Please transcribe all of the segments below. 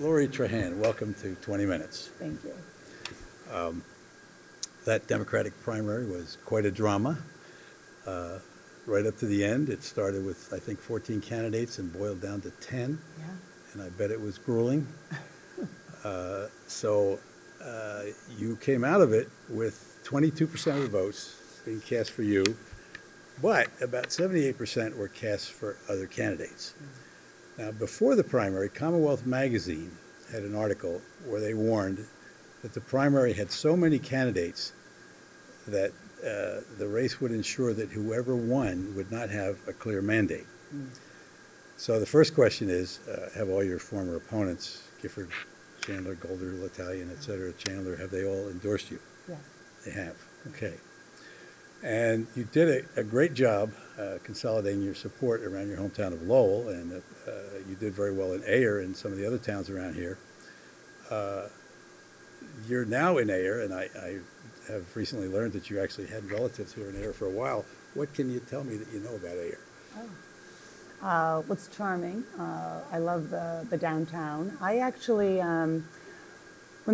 Lori Trahan, welcome to 20 Minutes. Thank you. That Democratic primary was quite a drama. Right up to the end, it started with, I think, 14 candidates and boiled down to 10. Yeah. And I bet it was grueling. So you came out of it with 22% of the votes being cast for you, but about 78% were cast for other candidates. Now, before the primary, Commonwealth Magazine had an article where they warned that the primary had so many candidates that the race would ensure that whoever won would not have a clear mandate. So the first question is, have all your former opponents, Gifford, Chandler, Golder, L'Italian, et cetera, Chandler, have they all endorsed you? Yes. They have. Okay. And you did a great job consolidating your support around your hometown of Lowell, and you did very well in Ayer and some of the other towns around here. You're now in Ayer, and I have recently learned that you actually had relatives here in Ayer for a while. What can you tell me that you know about Ayer? What's charming, I love the downtown. I actually, when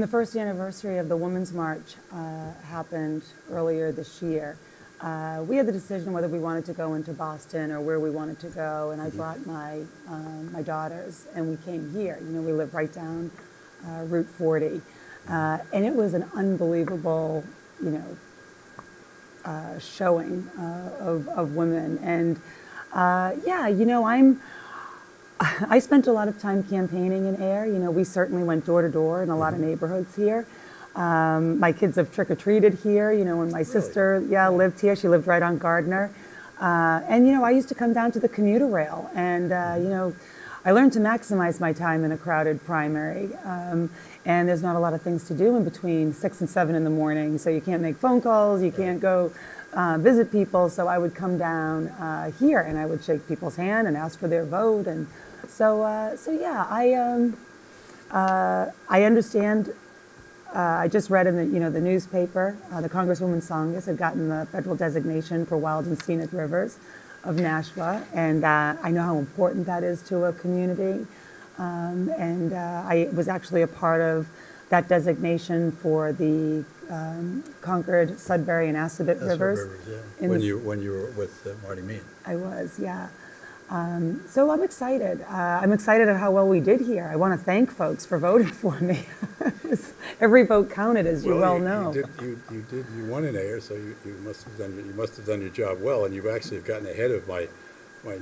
the first anniversary of the Women's March happened earlier this year, we had the decision whether we wanted to go into Boston or where we wanted to go, and I brought my daughters, and we came here. You know, we live right down Route 40, and it was an unbelievable, you know, showing of women. And yeah, you know, I spent a lot of time campaigning in Ayer. You know, we certainly went door to door in a lot of neighborhoods here. My kids have trick-or-treated here, you know, when my sister, lived here. She lived right on Gardner. And, you know, I used to come down to the commuter rail, and, you know, I learned to maximize my time in a crowded primary. And there's not a lot of things to do in between 6 and 7 in the morning, so you can't make phone calls, you can't go visit people. So I would come down here, and I would shake people's hand and ask for their vote. And so yeah, I understand. I just read in the newspaper, the Congresswoman Tsongas had gotten the federal designation for wild and scenic rivers of Nashua, and I know how important that is to a community. And I was actually a part of that designation for the Concord, Sudbury, and Assabet rivers. Yeah. When you were with Marty Meehan. I was, yeah. So I'm excited. I'm excited at how well we did here. I want to thank folks for voting for me. Every vote counted, as you well know. You won in Ayer, so you must have done your job well, and you've actually gotten ahead of my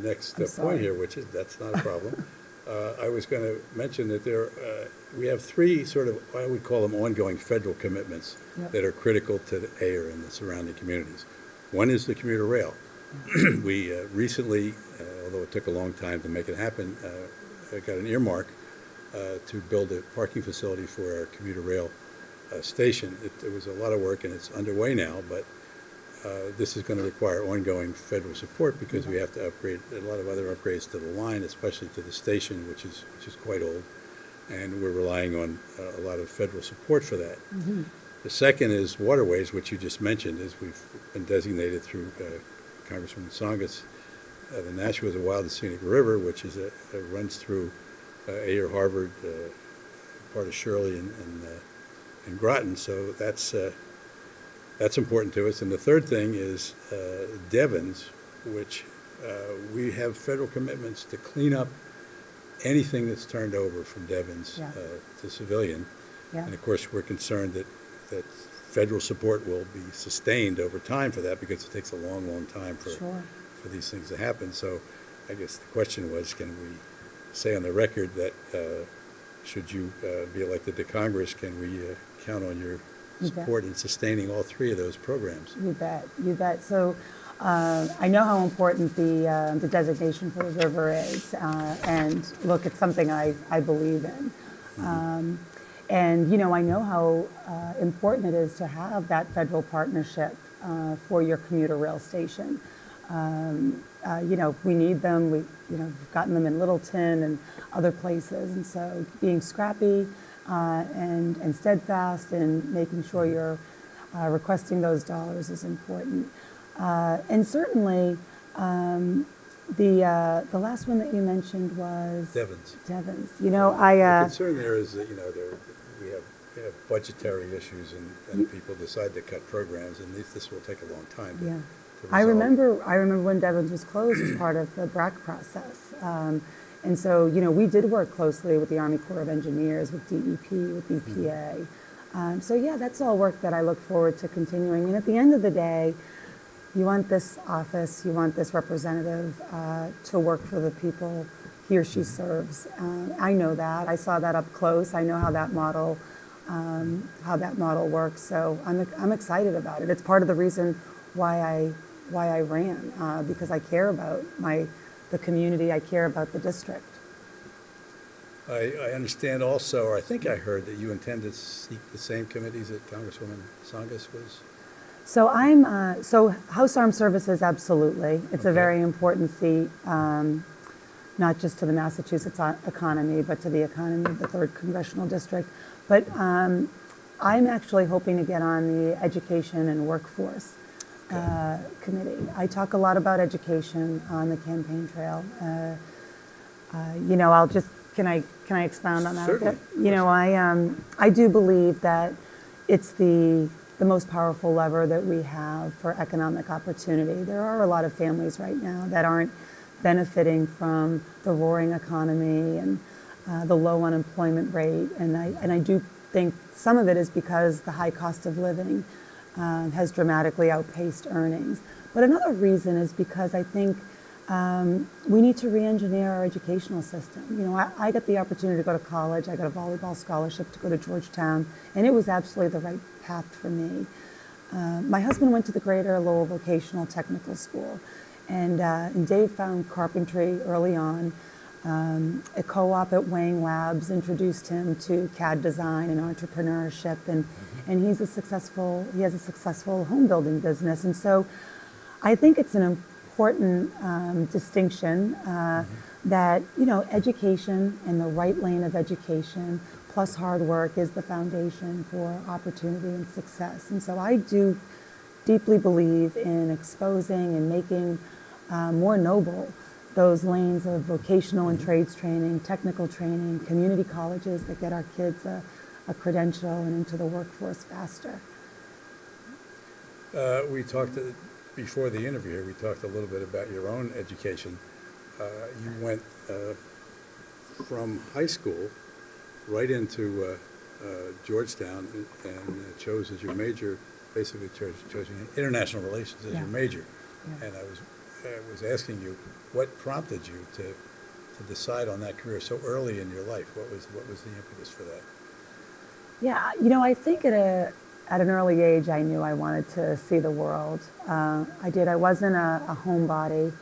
next point here, which is that's not a problem. I was going to mention that we have three sort of, I would call them ongoing federal commitments that are critical to the Ayer and the surrounding communities. One is the commuter rail. We recently, although it took a long time to make it happen, got an earmark to build a parking facility for our commuter rail station. It was a lot of work, and it's underway now, but this is going to require ongoing federal support because we have to upgrade a lot of other upgrades to the line, especially to the station, which is quite old, and we're relying on a lot of federal support for that. The second is waterways, which you just mentioned, as we've been designated through Congresswoman Tsongas. The Nashua is a wild and scenic river, which is runs through Ayer, Harvard, part of Shirley, and Groton. So that's important to us. And the third thing is Devens, which we have federal commitments to clean up anything that's turned over from Devens to civilian. And of course, we're concerned that federal support will be sustained over time for that, because it takes a long, long time for these things to happen. So I guess the question was, can we say on the record that should you be elected to Congress, can we count on your support in sustaining all three of those programs? You bet, you bet. So I know how important the designation for the river is, and look, it's something I believe in. And, you know, I know how important it is to have that federal partnership for your commuter rail station. You know, we need them. We've gotten them in Littleton and other places. And so being scrappy and steadfast and making sure you're requesting those dollars is important. And certainly, The last one that you mentioned was Devon's. Devon's. The concern there is that, we have budgetary issues and people decide to cut programs, and this will take a long time to Yeah. resolve. I remember when Devon's was closed as part of the BRAC process. And so, we did work closely with the Army Corps of Engineers, with DEP, with EPA. So yeah, that's all work that I look forward to continuing. And at the end of the day, you want this office, you want this representative to work for the people he or she serves. I know that. I saw that up close. I know how that model works. So I'm excited about it. It's part of the reason why I ran, because I care about the community. I care about the district. I understand also, or I think I heard that you intend to seek the same committees that Congresswoman Tsongas was. So so House Armed Services, absolutely. It's a very important seat, not just to the Massachusetts economy, but to the economy of the 3rd Congressional District. But I'm actually hoping to get on the Education and Workforce Committee. I talk a lot about education on the campaign trail. Can I expound on that a bit? I do believe that it's the most powerful lever that we have for economic opportunity. There are a lot of families right now that aren't benefiting from the roaring economy and the low unemployment rate, and I do think some of it is because the high cost of living has dramatically outpaced earnings. But another reason is because I think we need to re-engineer our educational system. I got the opportunity to go to college. I got a volleyball scholarship to go to Georgetown, and it was absolutely the right path for me. My husband went to the Greater Lowell Vocational Technical School, and Dave found carpentry early on. A co-op at Wang Labs introduced him to CAD design and entrepreneurship, and he has a successful home building business. And so I think it's an important distinction that, education and the right lane of education plus hard work is the foundation for opportunity and success. And so I do deeply believe in exposing and making more noble those lanes of vocational and trades training, technical training, community colleges that get our kids a credential and into the workforce faster. We talked before the interview here, we talked a little bit about your own education. You went from high school right into Georgetown and chose as your major, basically chose international relations as your major. Yeah. And I was asking you, what prompted you to decide on that career so early in your life? What was the impetus for that? Yeah, I think at an early age, I knew I wanted to see the world. I did. I wasn't a homebody.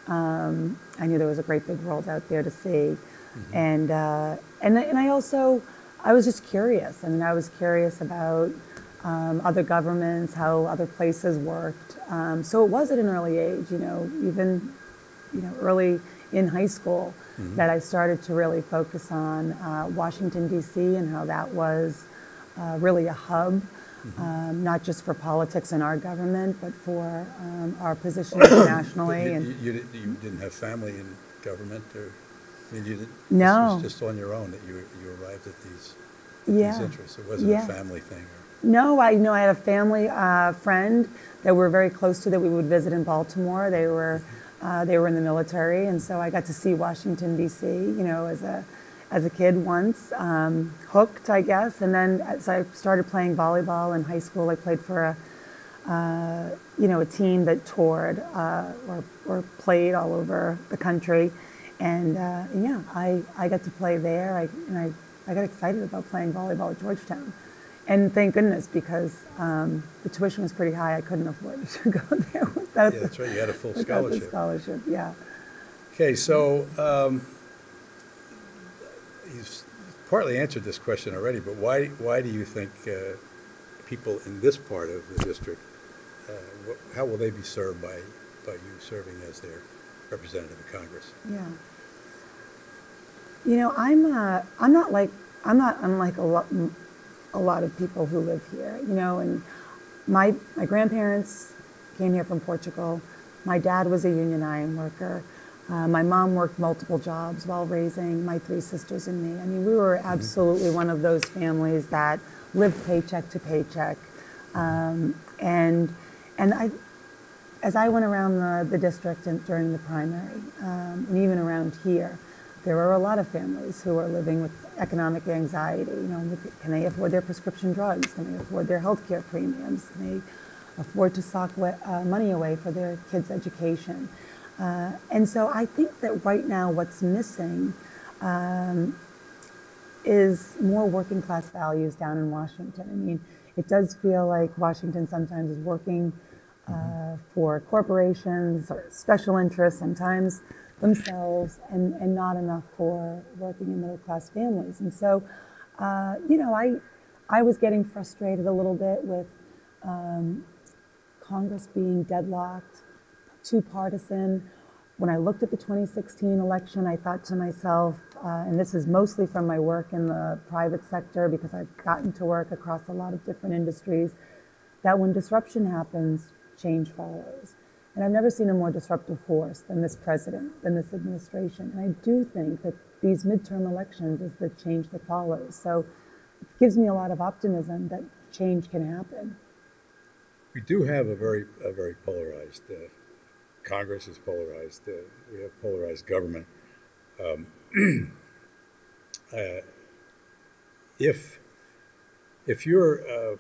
I knew there was a great big world out there to see, and I was just curious. I mean, I was curious about other governments, how other places worked. So it was at an early age, even early in high school, that I started to really focus on Washington, D.C. and how that was really a hub, not just for politics in our government, but for our position internationally. You didn't have family in government, or you didn't? No. This was just on your own that you arrived at these interests. It wasn't a family thing. No, I had a family friend that we're very close to that we would visit in Baltimore. They were in the military, and so I got to see Washington, D.C., as a kid once, hooked, I guess. And then as I started playing volleyball in high school, I played for a team that toured or played all over the country. And I got to play there. I got excited about playing volleyball at Georgetown. And thank goodness, because the tuition was pretty high. I couldn't afford to go there without that's right. You had a full scholarship. The scholarship, yeah. Okay, so you've partly answered this question already, but why do you think people in this part of the district, how will they be served by you serving as their representative in Congress? Yeah. I'm not unlike a lot of people who live here, and my grandparents came here from Portugal. My dad was a union iron worker. My mom worked multiple jobs while raising my three sisters and me. I mean, we were absolutely one of those families that lived paycheck to paycheck. And as I went around the district during the primary, and even around here, there were a lot of families who are living with economic anxiety. You know, can they afford their prescription drugs? Can they afford their health care premiums? Can they afford to sock money away for their kids' education? And so I think that right now what's missing is more working class values down in Washington. I mean, it does feel like Washington sometimes is working for corporations or special interests, sometimes themselves, and not enough for working and middle class families. And so, you know, I was getting frustrated a little bit with Congress being deadlocked, too partisan. When I looked at the 2016 election, I thought to myself, and this is mostly from my work in the private sector because I've gotten to work across a lot of different industries, that when disruption happens, change follows. And I've never seen a more disruptive force than this president, than this administration. And I do think that these midterm elections is the change that follows. So it gives me a lot of optimism that change can happen. We do have a very polarized Congress is polarized. We have polarized government. If you're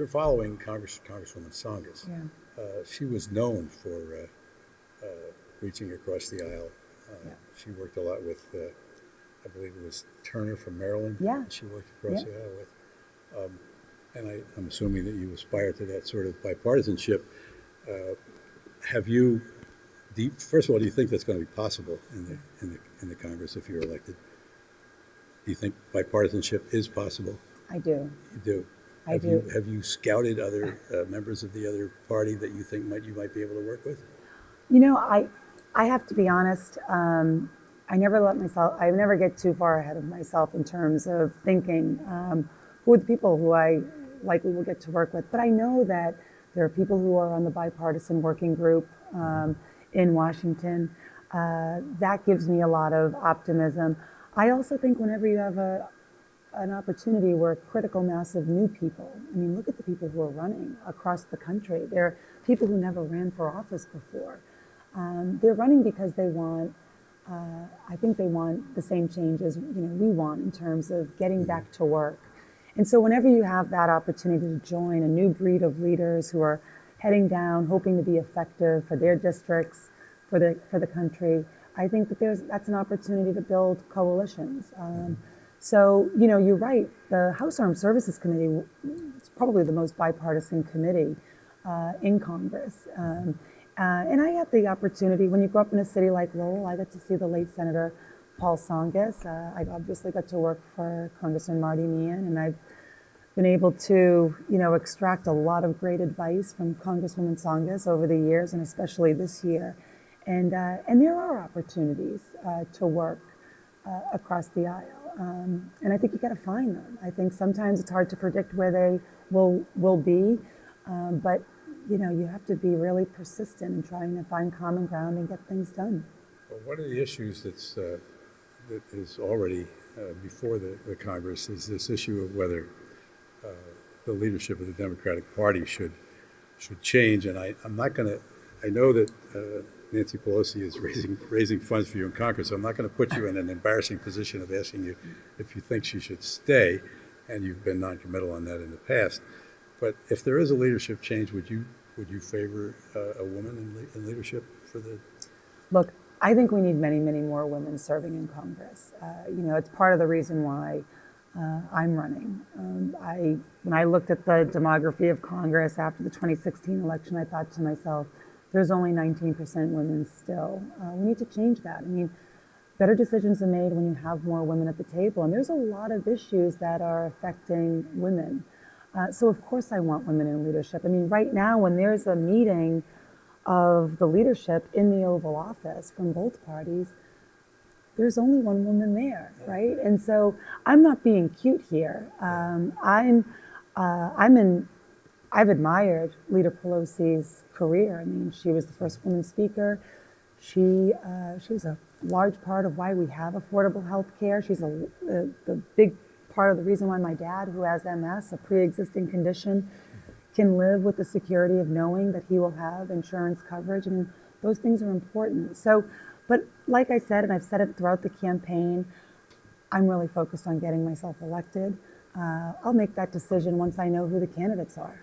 following Congresswoman Tsongas, Yeah. She was known for reaching across the aisle. Yeah. She worked a lot with, I believe it was Turner from Maryland. Yeah. She worked across Yeah. the aisle with. And I'm assuming that you aspire to that sort of bipartisanship. Have you, first of all, do you think that's going to be possible in the Congress if you're elected? Do you think bipartisanship is possible? I do. You do. I do. Have you scouted other members of the other party that you think you might be able to work with? You know, I have to be honest. I never get too far ahead of myself in terms of thinking who are the people who I likely will get to work with. But I know that there are people who are on the bipartisan working group in Washington. That gives me a lot of optimism. I also think whenever you have an opportunity where a critical mass of new people, I mean, look at the people who are running across the country. They're people who never ran for office before. They're running because they want, I think they want the same changes we want in terms of getting back to work. And so whenever you have that opportunity to join a new breed of leaders who are heading down, hoping to be effective for their districts, for the country, I think that that's an opportunity to build coalitions. So, you're right. The House Armed Services Committee is probably the most bipartisan committee in Congress. And I had the opportunity, when you grow up in a city like Lowell, I got to see the late Senator Paul Tsongas. I obviously got to work for Congressman Marty Meehan, and I've been able to, extract a lot of great advice from Congresswoman Tsongas over the years, and especially this year. And there are opportunities to work across the aisle, and I think you got to find them. I think sometimes it's hard to predict where they will be, but you have to be really persistent in trying to find common ground and get things done. Well, one of the issues that is already before the Congress is this issue of whether the leadership of the Democratic Party should change. And I'm not going to. I know that Nancy Pelosi is raising funds for you in Congress, so I'm not going to put you in an embarrassing position of asking you if you think she should stay, and you've been noncommittal on that in the past. But if there is a leadership change, would you favor a woman in leadership for the? Look, I think we need many, many more women serving in Congress. It's part of the reason why I'm running. When I looked at the demography of Congress after the 2016 election, I thought to myself, there's only 19% women still. We need to change that. I mean, better decisions are made when you have more women at the table. And there's a lot of issues that are affecting women. So of course I want women in leadership. I mean, right now when there's a meeting of the leadership in the Oval Office from both parties, there's only one woman there, right? And so I'm not being cute here. I've admired Leader Pelosi's career. I mean, she was the first woman speaker. She was a large part of why we have affordable health care. She's the big part of the reason why my dad, who has MS, a pre-existing condition, can live with the security of knowing that he will have insurance coverage. I mean, those things are important. So, but like I said, and I've said it throughout the campaign, I'm really focused on getting myself elected. I'll make that decision once I know who the candidates are.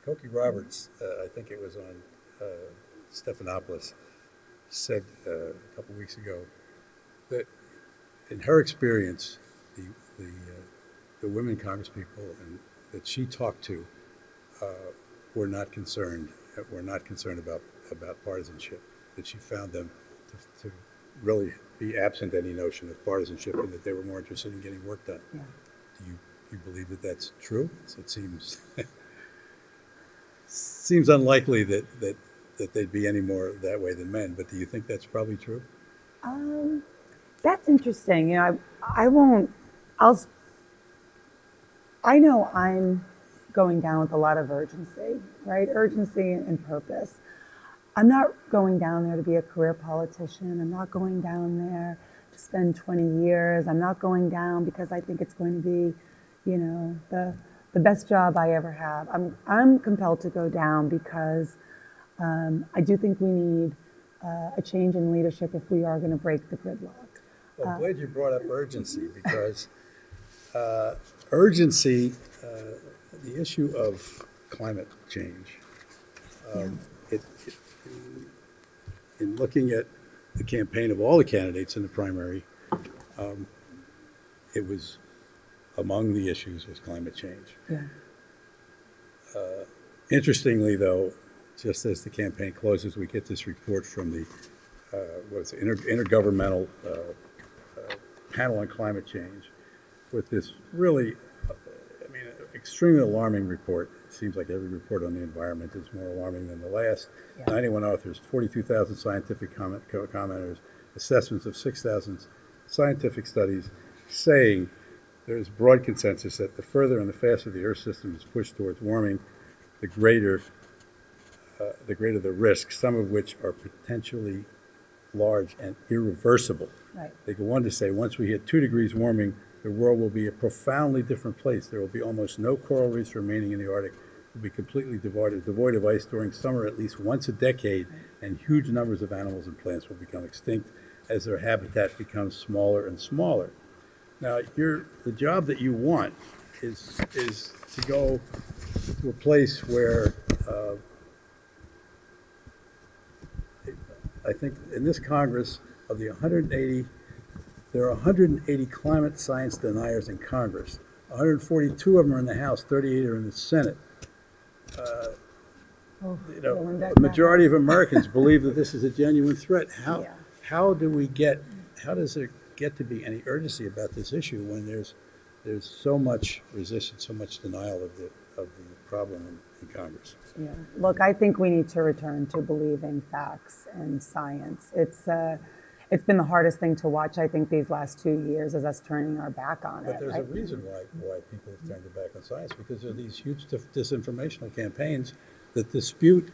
Cokie Roberts, I think it was on Stephanopoulos, said a couple weeks ago that in her experience, the women congresspeople and that she talked to were not concerned about partisanship. That she found them to really be absent any notion of partisanship, and that they were more interested in getting work done. Yeah. Do you believe that that's true? It seems seems unlikely that they'd be any more that way than men. But do you think that's probably true? That's interesting. You know, I won't. I know I'm going down with a lot of urgency, right? Urgency and purpose. I'm not going down there to be a career politician. I'm not going down there to spend 20 years. I'm not going down because I think it's going to be, you know, the best job I ever have. I'm compelled to go down because I do think we need a change in leadership if we are going to break the gridlock. Well, I'm glad you brought up urgency because urgency, the issue of climate change, in looking at the campaign of all the candidates in the primary, it was among the issues was climate change. Yeah. Interestingly, though, just as the campaign closes, we get this report from the Intergovernmental Panel on Climate Change with this really, extremely alarming report. It seems like every report on the environment is more alarming than the last. Yeah. 91 authors, 42,000 scientific commenters, assessments of 6,000 scientific studies saying there's broad consensus that the further and the faster the Earth system is pushed towards warming, the greater the risks, some of which are potentially large and irreversible. Right. They go on to say once we hit 2 degrees warming, the world will be a profoundly different place. There will be almost no coral reefs remaining in the Arctic. It will be completely devoid of ice during summer at least once a decade, and huge numbers of animals and plants will become extinct as their habitat becomes smaller and smaller. Now, the job that you want is to go to a place where I think in this Congress, of the 180, there are 180 climate science deniers in Congress. 142 of them are in the House, 38 are in the Senate. The majority of Americans believe that this is a genuine threat. How does there get to be any urgency about this issue when there's so much resistance, so much denial of the problem in Congress? Yeah. Look, I think we need to return to believing facts and science. It's been the hardest thing to watch, I think, these last 2 years, is us turning our back on it. But there's a reason why people have turned their back on science, because there are these huge disinformational campaigns that dispute,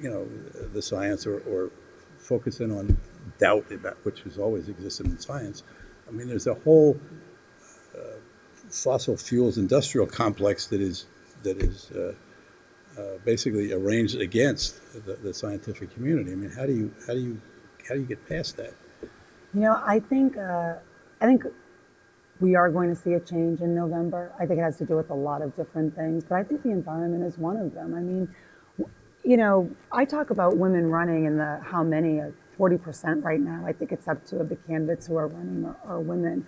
the science or focus in on doubt about which has always existed in science. I mean, there's a whole fossil fuels industrial complex that is basically arranged against the scientific community. I mean, how do you get past that? I think we are going to see a change in November. I think it has to do with a lot of different things, but I think the environment is one of them. I mean, I talk about women running and how many, 40% right now. I think it's up to the candidates who are running are women.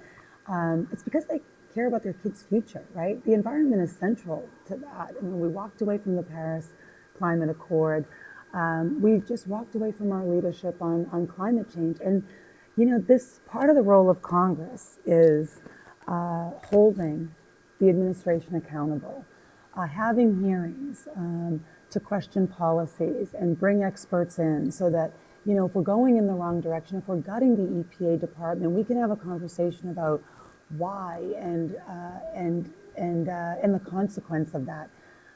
It's because they care about their kids' future, right? The environment is central to that. I mean, we walked away from the Paris Climate Accord. We've just walked away from our leadership on climate change. And, this part of the role of Congress is holding the administration accountable, having hearings to question policies and bring experts in so that, if we're going in the wrong direction, if we're gutting the EPA department, we can have a conversation about why and the consequence of that.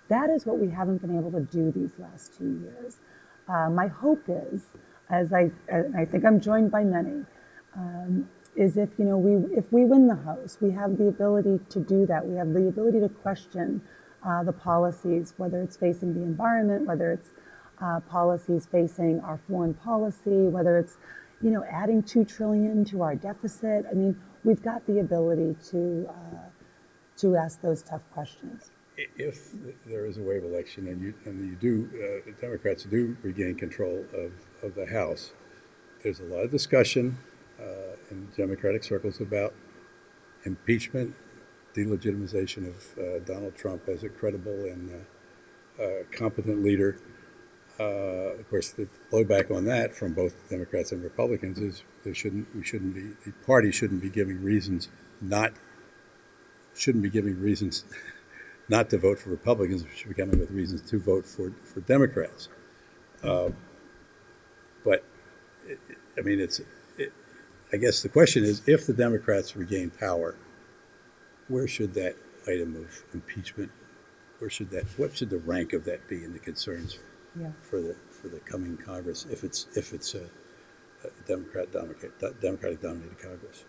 That is what we haven't been able to do these last 2 years. My hope is, I think I'm joined by many, is if if we win the House, we have the ability to do that. We have the ability to question the policies, whether it's facing the environment, whether it's policies facing our foreign policy, whether it's adding $2 trillion to our deficit. I mean, we've got the ability to ask those tough questions. If there is a wave election and the Democrats do regain control of the House, there's a lot of discussion in Democratic circles about impeachment, delegitimization of Donald Trump as a credible and competent leader. Of course, the blowback on that from both Democrats and Republicans is the party shouldn't be giving reasons not to vote for Republicans. We should be coming with reasons to vote for Democrats. But I mean, I guess the question is, if the Democrats regain power, where should that item of impeachment, what should the rank of that be in the concerns for the coming Congress, if it's a Democratic dominated Congress?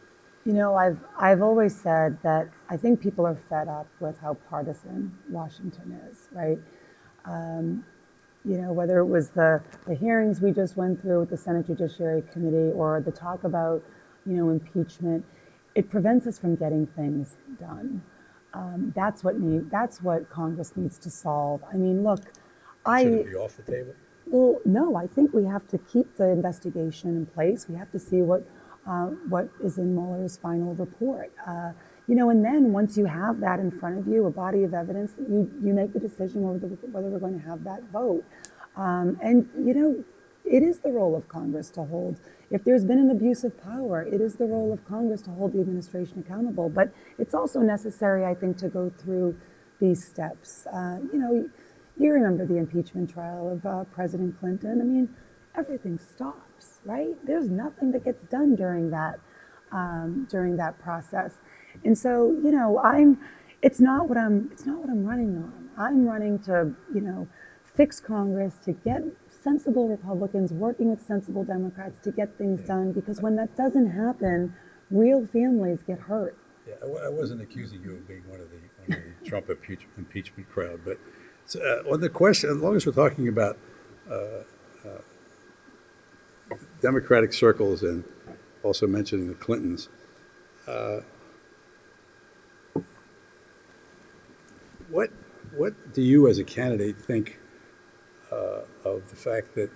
I've always said that I think people are fed up with how partisan Washington is, right? Whether it was the hearings we just went through with the Senate Judiciary Committee or the talk about, impeachment, it prevents us from getting things done. That's what Congress needs to solve. I mean, look, Should it be off the table? Well, no, I think we have to keep the investigation in place. We have to see what is in Mueller's final report. And then once you have that in front of you, a body of evidence, you make the decision whether we're going to have that vote. It is the role of Congress to hold. If there's been an abuse of power, it is the role of Congress to hold the administration accountable. But it's also necessary, I think, to go through these steps. You remember the impeachment trial of President Clinton. I mean, everything stops, right? There's nothing that gets done during that process. And so, it's not what I'm running on. I'm running to, fix Congress, to get sensible Republicans working with sensible Democrats to get things done, because when that doesn't happen, real families get hurt. Yeah, I wasn't accusing you of being one of the Trump impeachment crowd, but on the question, as long as we're talking about Democratic circles and also mentioning the Clintons, what do you as a candidate think of the fact that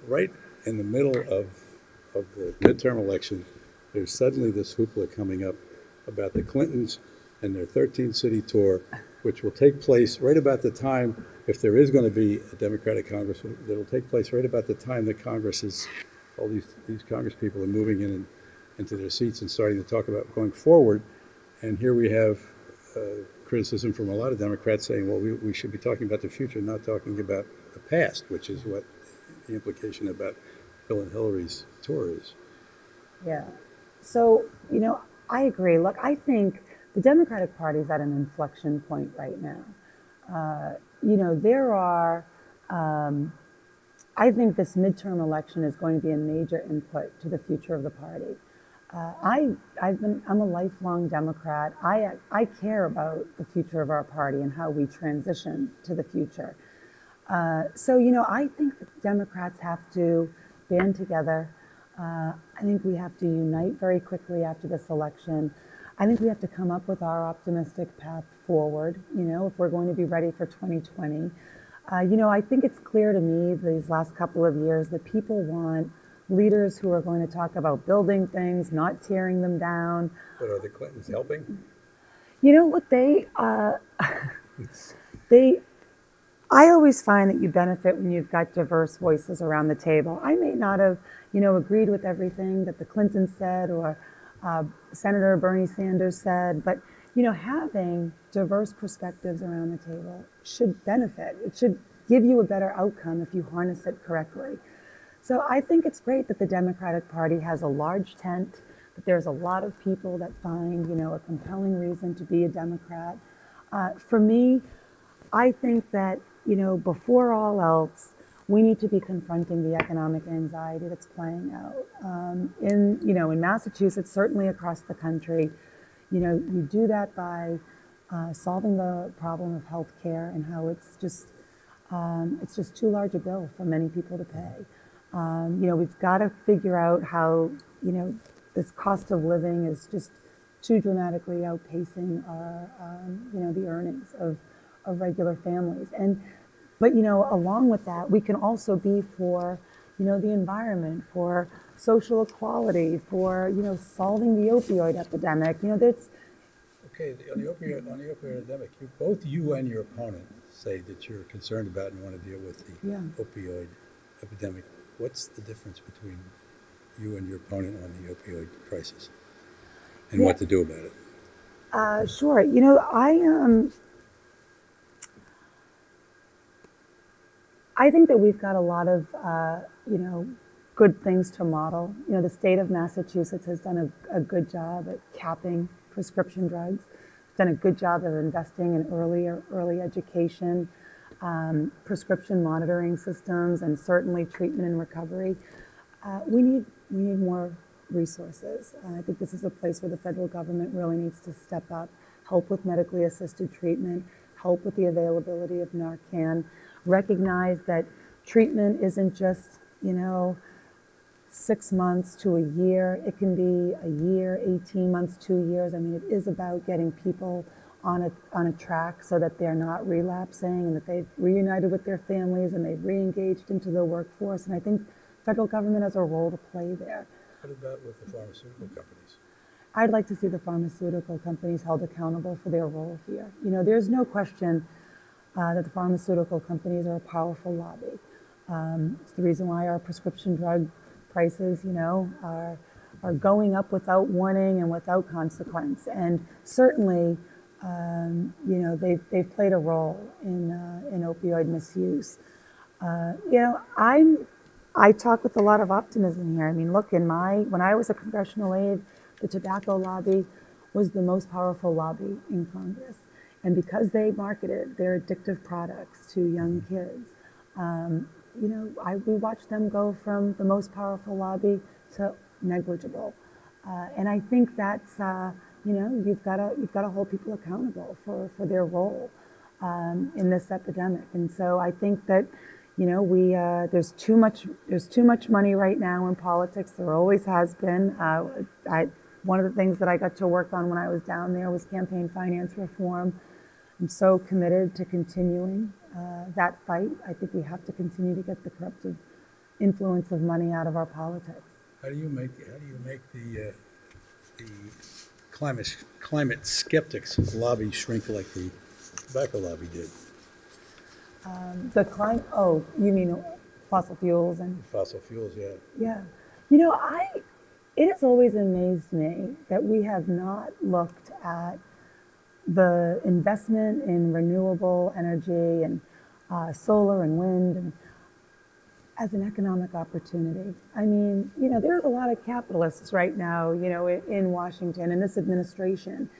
right in the middle of the midterm election, there's suddenly this hoopla coming up about the Clintons and their 13-city tour, which will take place right about the time, if there is going to be a Democratic Congress, that will take place right about the time that Congress is, all these Congress people are moving into their seats and starting to talk about going forward. And here we have criticism from a lot of Democrats saying, well, we should be talking about the future, not talking about the past, which is what the implication about Bill and Hillary's tour is. Yeah. So, I agree. Look, I think the Democratic Party is at an inflection point right now. There are, I think this midterm election is going to be a major input to the future of the party. I'm a lifelong Democrat. I care about the future of our party and how we transition to the future. So, I think that Democrats have to band together. I think we have to unite very quickly after this election. I think we have to come up with our optimistic path forward, if we're going to be ready for 2020. I think it's clear to me these last couple of years that people want leaders who are going to talk about building things, not tearing them down. But are the Clintons helping? Look, I always find that you benefit when you've got diverse voices around the table. I may not have, agreed with everything that the Clintons said or Senator Bernie Sanders said, but, having diverse perspectives around the table should benefit. It should give you a better outcome if you harness it correctly. So I think it's great that the Democratic Party has a large tent, that there's a lot of people that find, a compelling reason to be a Democrat. For me, I think that, before all else, we need to be confronting the economic anxiety that's playing out. In Massachusetts, certainly across the country, you do that by solving the problem of health care and how it's just too large a bill for many people to pay. We've got to figure out how, this cost of living is just too dramatically outpacing our, the earnings of regular families. But along with that, we can also be for, the environment, for social equality, for, solving the opioid epidemic. That's Okay, on the opioid epidemic, both you and your opponent say that you're concerned about and want to deal with the opioid epidemic. What's the difference between you and your opponent on the opioid crisis and what to do about it? Sure. I think that we've got a lot of, good things to model. The state of Massachusetts has done a good job at capping prescription drugs, done a good job of investing in early education, prescription monitoring systems, and certainly treatment and recovery. We need more resources. I think this is a place where the federal government really needs to step up, help with medically assisted treatment, help with the availability of Narcan, recognize that treatment isn't just, 6 months to a year. It can be a year, 18 months, 2 years. I mean, it is about getting people on a track so that they're not relapsing and that they've reunited with their families and they've re-engaged into the workforce. And I think federal government has a role to play there. What about with the pharmaceutical companies? I'd like to see the pharmaceutical companies held accountable for their role here. There's no question that the pharmaceutical companies are a powerful lobby. It's the reason why our prescription drug prices, are going up without warning and without consequence. And certainly, they've played a role in opioid misuse. I talk with a lot of optimism here. I mean, look, when I was a congressional aide, the tobacco lobby was the most powerful lobby in Congress. And because they marketed their addictive products to young kids, we watched them go from the most powerful lobby to negligible. And I think that's, you've got to hold people accountable for their role in this epidemic. And so I think that, there's too much money right now in politics. There always has been. One of the things that I got to work on when I was down there was campaign finance reform. I'm so committed to continuing that fight. I think we have to continue to get the corruptive influence of money out of our politics. How do you make the climate skeptics lobby shrink like the tobacco lobby did? Oh, you mean fossil fuels and Fossil fuels, yeah. Yeah. It has always amazed me that we have not looked at the investment in renewable energy and solar and wind and as an economic opportunity. I mean, there's a lot of capitalists right now, in Washington, in this administration.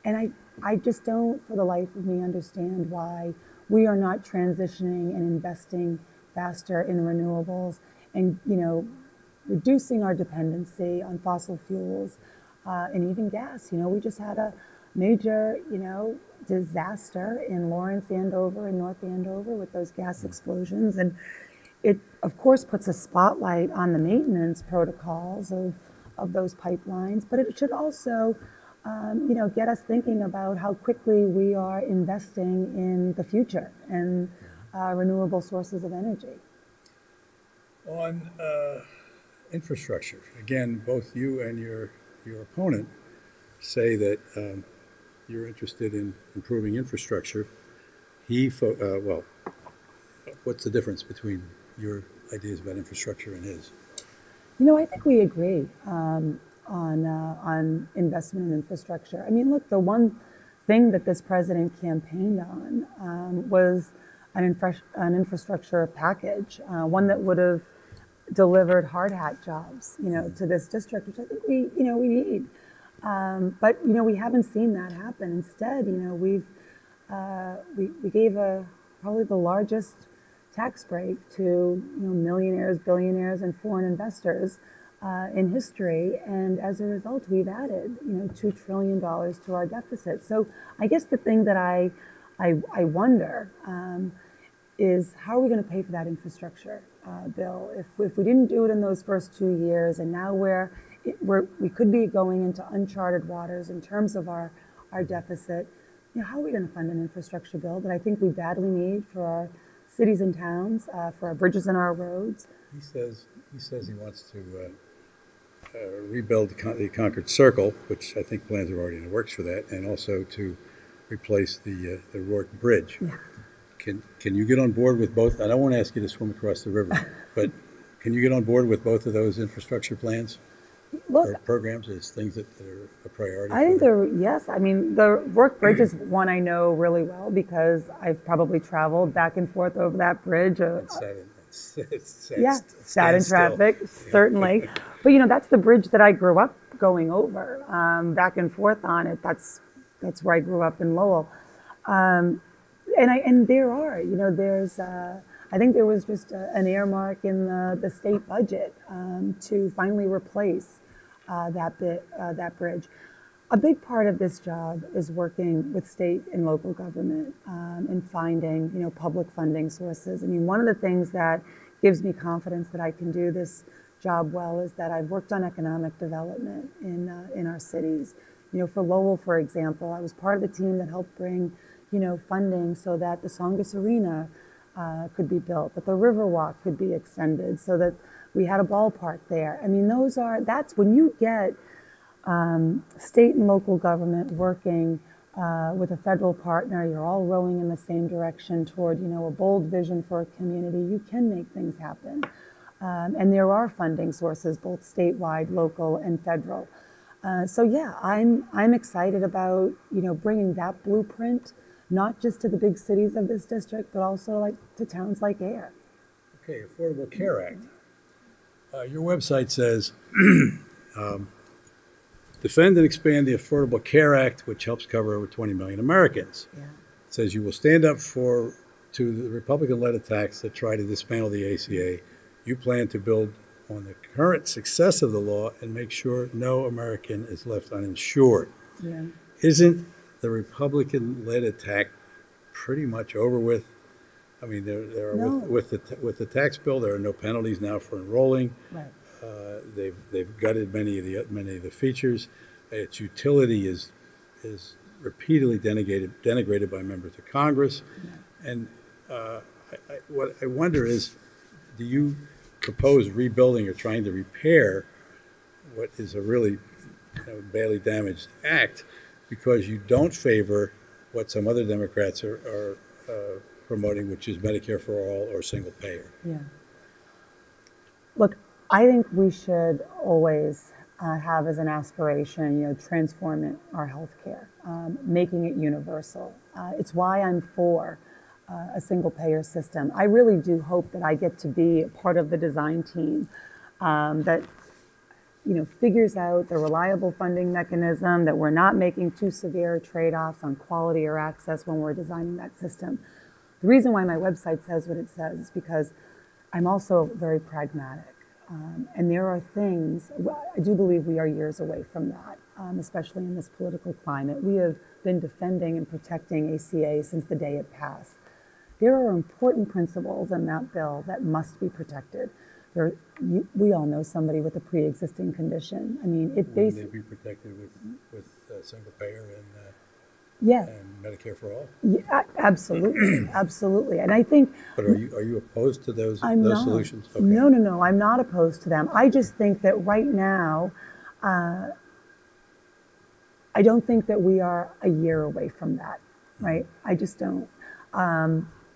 And I just don't, for the life of me, understand why we are not transitioning and investing faster in renewables and, reducing our dependency on fossil fuels and even gas. We just had a major, disaster in Lawrence, Andover, and North Andover with those gas explosions. And it, of course, puts a spotlight on the maintenance protocols of those pipelines, but it should also, get us thinking about how quickly we are investing in the future and renewable sources of energy. On infrastructure, again, both you and your opponent say that you're interested in improving infrastructure. What's the difference between your ideas about infrastructure and his? I think we agree on investment in infrastructure. I mean, look, the one thing that this president campaigned on was an infrastructure package, one that would have delivered hard hat jobs, to this district, which I think we need. But we haven't seen that happen. Instead, we've we gave probably the largest tax break to millionaires, billionaires, and foreign investors in history, and as a result, we've added $2 trillion to our deficit. So I guess the thing that I wonder is how are we going to pay for that infrastructure bill if we didn't do it in those first 2 years, and now we could be going into uncharted waters in terms of our deficit. How are we going to fund an infrastructure bill that I think we badly need for our cities and towns, for our bridges and our roads? He says he wants to rebuild the Concord Circle, which I think plans are already in the works for that, and also to replace the Rourke Bridge. Yeah. Can you get on board with both? I don't want to ask you to swim across the river, but can you get on board with both of those infrastructure plans? Look, or programs as things that are a priority? I think yes. I mean, the Rourke Bridge is one I know really well because I've probably traveled back and forth over that bridge. Sat in traffic, certainly. But that's the bridge that I grew up going over, back and forth on it. That's where I grew up in Lowell. And there are, there's. I think there was just an earmark in the state budget to finally replace that bridge. A big part of this job is working with state and local government and finding public funding sources. I mean, one of the things that gives me confidence that I can do this job well is that I've worked on economic development in our cities. For Lowell, for example, I was part of the team that helped bring funding so that the Songus Arena could be built, that the Riverwalk could be extended, so that we had a ballpark there. I mean, that's when you get state and local government working with a federal partner, you're all rowing in the same direction toward, a bold vision for a community, you can make things happen. And there are funding sources, both statewide, local, and federal. So yeah, I'm excited about, bringing that blueprint not just to the big cities of this district, but also to towns like Air. Okay, Affordable Care Act. Your website says, defend and expand the Affordable Care Act, which helps cover over 20 million Americans. Yeah. It says you will stand up to the Republican-led attacks that try to dismantle the ACA. You plan to build on the current success of the law and make sure no American is left uninsured. Yeah. Isn't the Republican-led attack pretty much over with? I mean, No. with the tax bill, there are no penalties now for enrolling. Right. They've gutted many of the features. Its utility is repeatedly denigrated by members of Congress. Yeah. And what I wonder is, do you propose rebuilding or trying to repair what is a really badly damaged act because you don't favor what some other Democrats are promoting, which is Medicare for all or single payer? Yeah. Look, I think we should always have as an aspiration, transforming our healthcare, making it universal. It's why I'm for a single payer system. I really do hope that I get to be a part of the design team that figures out the reliable funding mechanism, that we're not making too severe trade-offs on quality or access when we're designing that system. The reason why my website says what it says is because I'm also very pragmatic. And there are things, I do believe we are years away from that, especially in this political climate. We have been defending and protecting ACA since the day it passed. There are important principles in that bill that must be protected. We all know somebody with a pre-existing condition. I mean, it basically... Would they be protected with single payer yeah. and Medicare for all? Yeah, absolutely, absolutely. And I think... But are you opposed to those solutions? Okay. No, I'm not opposed to them. I just think that right now, I don't think that we are a year away from that, right? I just don't.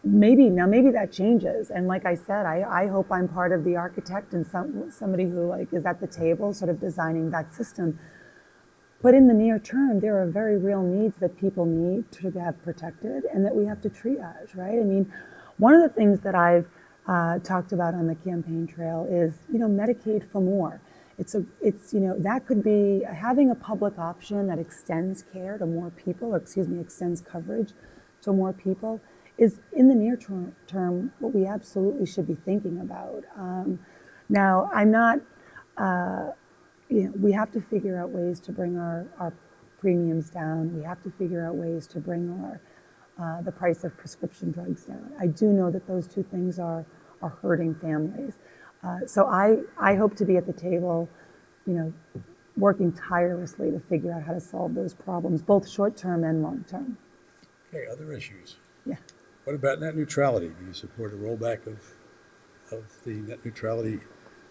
Maybe that changes. And like I said, I hope I'm part of the architect and somebody who is at the table sort of designing that system. But in the near term, there are very real needs that people need to have protected and that we have to triage, right? I mean, one of the things that I've talked about on the campaign trail is, Medicaid for more. That could be having a public option that extends care to more people, extends coverage more people is in the near term what we absolutely should be thinking about. Now, I'm not, we have to figure out ways to bring our premiums down. We have to figure out ways to bring the price of prescription drugs down. I do know that those two things are hurting families. So I hope to be at the table, working tirelessly to figure out how to solve those problems, both short-term and long-term. Okay, other issues. Yeah. What about net neutrality? Do you support a rollback of the net neutrality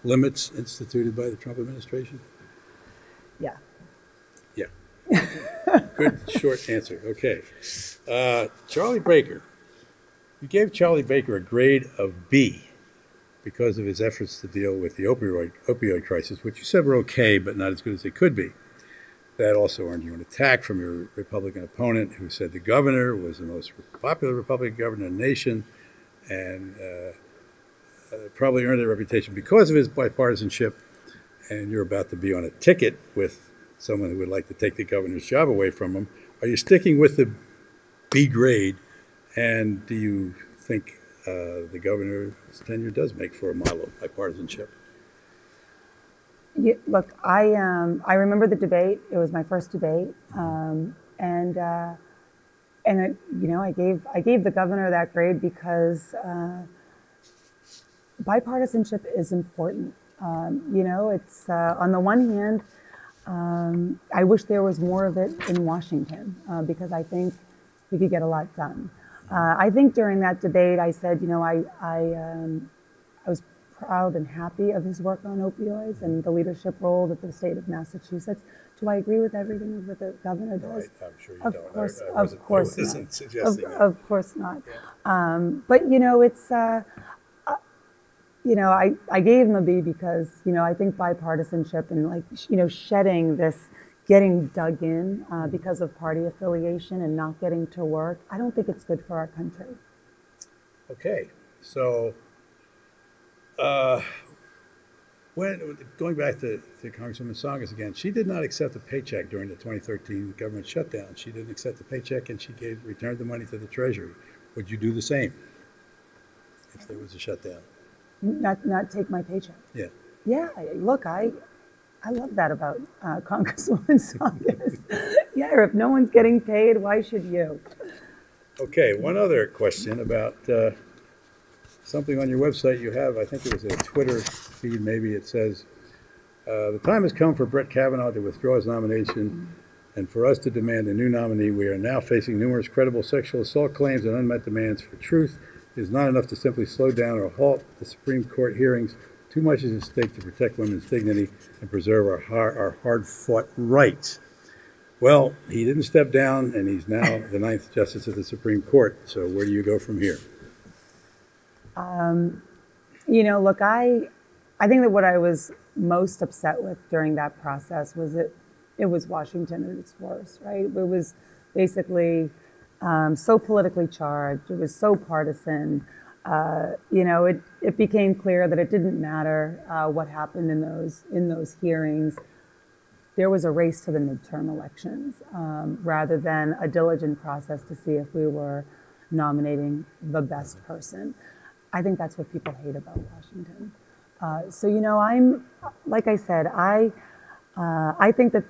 limits instituted by the Trump administration? Yeah. Yeah. Good short answer. Okay. Charlie Baker. You gave Charlie Baker a grade of B because of his efforts to deal with the opioid crisis, which you said were okay, but not as good as they could be. That also earned you an attack from your Republican opponent, who said the governor was the most popular Republican governor in the nation, and probably earned a reputation because of his bipartisanship. And you're about to be on a ticket with someone who would like to take the governor's job away from him. Are you sticking with the B grade? And do you think the governor's tenure does make for a model of bipartisanship? Yeah, look, I remember the debate. It was my first debate, and I gave the governor that grade because bipartisanship is important. It's on the one hand, I wish there was more of it in Washington because I think we could get a lot done. I think during that debate, I said, I was proud and happy of his work on opioids and the leadership role that the state of Massachusetts. Do I agree with everything that the governor does? No, I'm sure you of don't. Course, I of course wasn't not. suggesting that. Of course not. Yeah. But it's. I gave him a B because I think bipartisanship and shedding this, getting dug in because of party affiliation and not getting to work. I don't think it's good for our country. Okay, so going back to Congresswoman Tsongas again, she did not accept a paycheck during the 2013 government shutdown. She didn't accept the paycheck, and she returned the money to the Treasury. Would you do the same if there was a shutdown? Not take my paycheck. Yeah. Yeah. Look, I love that about Congresswoman Tsongas. Yeah. If no one's getting paid, why should you? Okay. One other question about something on your website you have. I think it was a Twitter feed. Maybe it says, "The time has come for Brett Kavanaugh to withdraw his nomination, and for us to demand a new nominee. We are now facing numerous credible sexual assault claims and unmet demands for truth. It is not enough to simply slow down or halt the Supreme Court hearings. Too much is at stake to protect women's dignity and preserve our hard-fought rights." Well, he didn't step down, and he's now the 9th Justice of the Supreme Court. So where do you go from here? Look, I think that what I was most upset with during that process was it was Washington at its worst, right? It was basically so politically charged. It was so partisan. It became clear that it didn't matter what happened in those hearings. There was a race to the midterm elections rather than a diligent process to see if we were nominating the best person. I think that's what people hate about Washington. I'm, like I said, I think that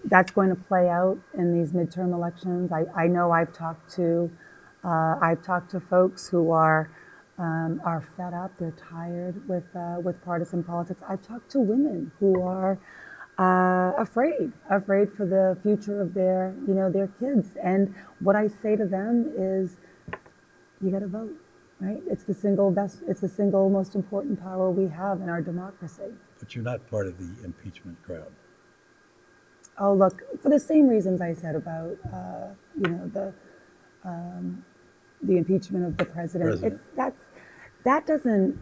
that's going to play out in these midterm elections. I know I've talked to folks who are fed up. They're tired with partisan politics. I've talked to women who are afraid for the future of their kids. And what I say to them is, you got to vote, right? It's the single most important power we have in our democracy. But you're not part of the impeachment crowd. Oh, look, for the same reasons I said about, the impeachment of the president. That doesn't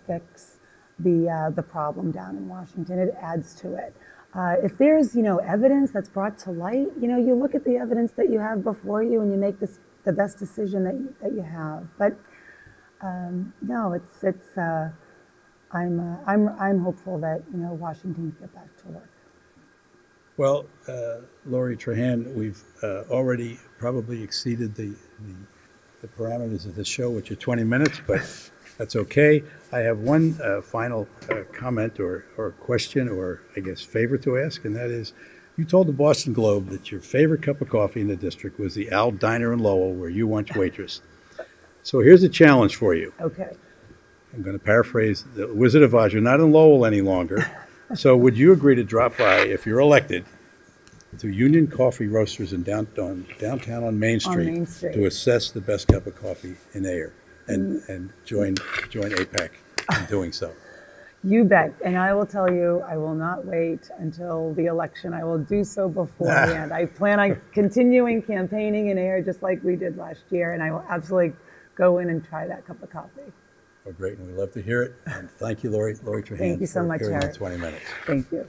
fix the problem down in Washington. It adds to it. If there's evidence that's brought to light, you look at the evidence that you have before you and you make the best decision that you have. But no, I'm hopeful that Washington can get back to work. Well, Lori Trahan, we've already probably exceeded the parameters of the show, which are 20 minutes, but that's okay. I have one final comment or question or, I guess, favor to ask, and that is, you told the Boston Globe that your favorite cup of coffee in the district was the Al Diner in Lowell, where you once waitressed. So here's a challenge for you. Okay. I'm going to paraphrase the Wizard of Oz. You're not in Lowell any longer. So would you agree to drop by, if you're elected, to Union Coffee Roasters in downtown on Main Street, Main Street. to assess the best cup of coffee in Ayer and join APAC in doing so? You bet. And I will tell you, I will not wait until the election. I will do so beforehand. I plan on continuing campaigning in Ayer just like we did last year, and I will absolutely go in and try that cup of coffee. Well, great, and we love to hear it. And thank you, Lori Trahan. Thank you so much, for appearing Harry. in 20 minutes. Thank you.